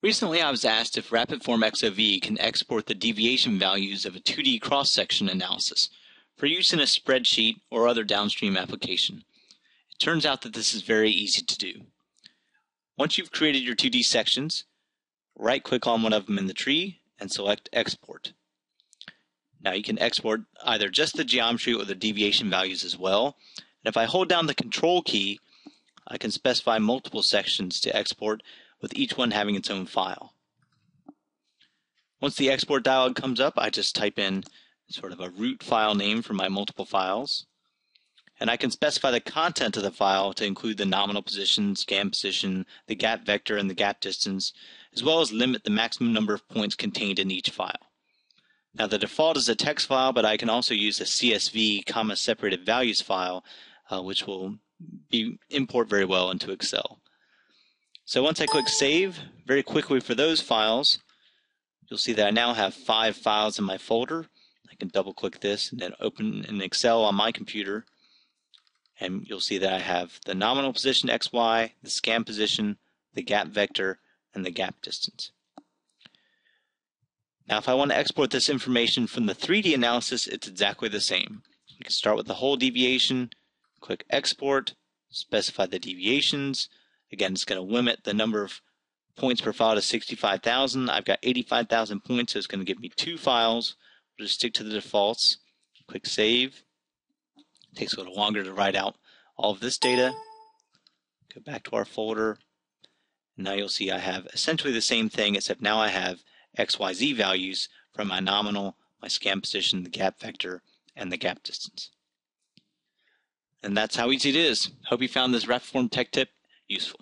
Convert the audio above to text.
Recently, I was asked if Rapidform XOV can export the deviation values of a 2D cross-section analysis for use in a spreadsheet or other downstream application. It turns out that this is very easy to do. Once you've created your 2D sections, right-click on one of them in the tree and select Export. Now you can export either just the geometry or the deviation values as well. And if I hold down the Ctrl key, I can specify multiple sections to export, with each one having its own file. Once the export dialog comes up, I just type in sort of a root file name for my multiple files. And I can specify the content of the file to include the nominal position, scan position, the gap vector, and the gap distance, as well as limit the maximum number of points contained in each file. Now the default is a text file, but I can also use a CSV, separated values file, which will import very well into Excel. So once I click Save, very quickly for those files, you'll see that I now have 5 files in my folder. I can double click this and then open in Excel on my computer, and you'll see that I have the nominal position XY, the scan position, the gap vector, and the gap distance. Now if I want to export this information from the 3D analysis, it's exactly the same. You can start with the whole deviation, click Export, specify the deviations. Again, it's going to limit the number of points per file to 65,000. I've got 85,000 points, so it's going to give me 2 files. We'll just stick to the defaults. Click Save. It takes a little longer to write out all of this data. Go back to our folder. Now you'll see I have essentially the same thing, except now I have XYZ values from my nominal, my scan position, the gap vector, and the gap distance. And that's how easy it is. Hope you found this Rapidform tech tip useful.